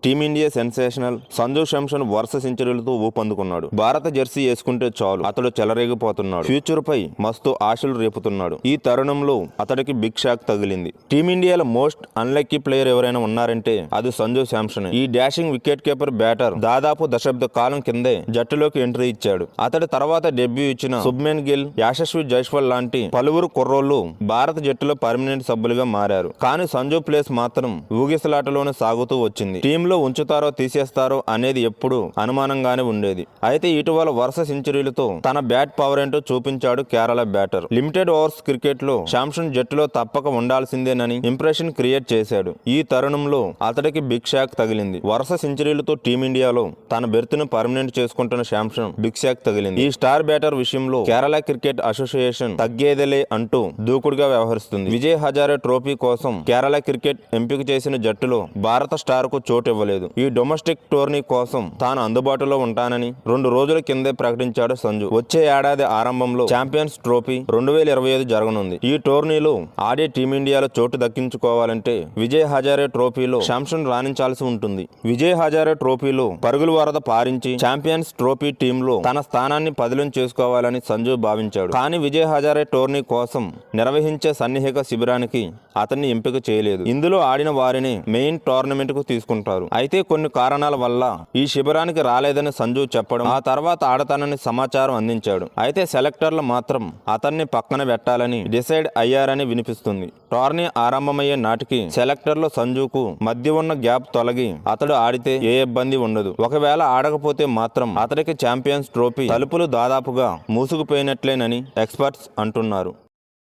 Team India sensational Sanju Samson వరుస సెంచరీలతో ఊపందుకున్నాడు. భారత Jersey వేసుకుంటే చాలు అతడు చెలరేగిపోతున్నాడు. ఫ్యూచర్ పై మస్తు ఆశలు రేపుతున్నాడు. ఈ తరుణంలో అతడికి బిగ్ షాక్ తగిలింది. టీమిండియాలో మోస్ట్ అన్లక్కీ ప్లేయర్ ఎవరైనా ఉన్నారంటే అది సంజు శాంసన్. ఈ డాషింగ్ వికెట్ కీపర్ బ్యాటర్ దాదాపు దశాబ్ద కాలం కిందే జట్టులోకి ఎంట్రీ ఇచ్చాడు. అతడి తర్వాత డెబ్యూ ఇచ్చిన శుభ్మన్ గిల్, యశస్వి జైస్వాల్ లాంటి పలువురు కుర్రోళ్లు భారత జట్టులో పర్మనెంట్ సభ్యులుగా మారారు. కానీ సంజు ప్లేస్ మాత్రం ఊగిసలాటలోనే సాగుతూ వచ్చింది. టీంలో ఉంచుతారో తీసేస్తారో అనేది ఎప్పుడు అనుమానంగానే ఉండేది. అయితే ఇటీవల వరుస సెంచరీలతో తన బ్యాట్ పవర్ ఏంటో చూపించాడు Kerala batter. Limited overs cricket లో శాంసన్ జట్టులో తప్పక ఉండాల్సిందేనని ఇంప్రెషన్ క్రియేట్ చేశాడు. ఈ తరుణంలో అతడికి బిగ్ షాక్ తగిలింది. వరుస సెంచరీలతో టీమిండియాలో తన బెర్త్ను పర్మనెంట్ చేసుకుంటున్న శాంసన్ బిగ్ షాక్ తగిలింది. ఈ స్టార్ బ్యాటర్ విషయంలో కేరళ క్రికెట్ అసోసియేషన్ తగ్గేదేలే అంటూ దూకుడుగా వ్యవహరిస్తుంది. విజయ్ హజారే ట్రోఫీ కోసం కేరళ క్రికెట్ ఎంపిక చేసిన జట్టులో భారత స్టార్ కు చోటు ఇవ్వలేదు. ఈ డొమెస్టిక్ టోర్నీ కోసం తాను అందుబాటులో ఉంటానని 2 రోజుల కిందే ప్రకటించాడు సంజు. వచ్చే ఏడాది ఆరంభంలో ఛాంపియన్స్ ట్రోఫీ 2025 జరగనుంది. ఈ టోర్నీలో ఆడే టీమిండియాలో చోటు దక్కించుకోవాలంటే విజయ్ హజారే ట్రోఫీలో శాంసన్ రాణించాల్సి ఉంటుంది. విజయ్ హజారే ట్రోఫీలో పరుగుల వరద పారించి ఛాంపియన్స్ ట్రోఫీ టీంలో తన స్థానాన్ని పదిలం చేసుకోవాలని సంజు భావించాడు. కానీ విజయ్ హజారే టోర్నీ కోసం నిర్వహించే సన్నిహిత శిబిరానికి అతన్ని ఎంపిక చేయలేదు. ఇందులో ఆడిన వారిని మెయిన్ టోర్నమెంట్ కు తీసుకుంటారు. అయితే కొన్ని కారణాల వల్ల ఈ శిబిరానికి రాలేదని సంజు చెప్పడం, ఆ తర్వాత ఆడతానని సమాచారం అందించాడు. అయితే సెలెక్టర్లు మాత్రం అతన్ని పక్కన పెట్టాలని డిసైడ్ అయ్యారని వినిపిస్తుంది. టోర్నీ ఆరంభమయ్యే నాటికి సెలెక్టర్లు సంజుకు మధ్య ఉన్న గ్యాప్ తొలగి అతడు ఆడితే ఏ ఇబ్బంది ఉండదు. ఒకవేళ ఆడకపోతే మాత్రం అతడికి ఛాంపియన్స్ ట్రోఫీ తలుపులు దాదాపుగా మూసుకుపోయినట్లేనని ఎక్స్పర్ట్స్ అంటున్నారు.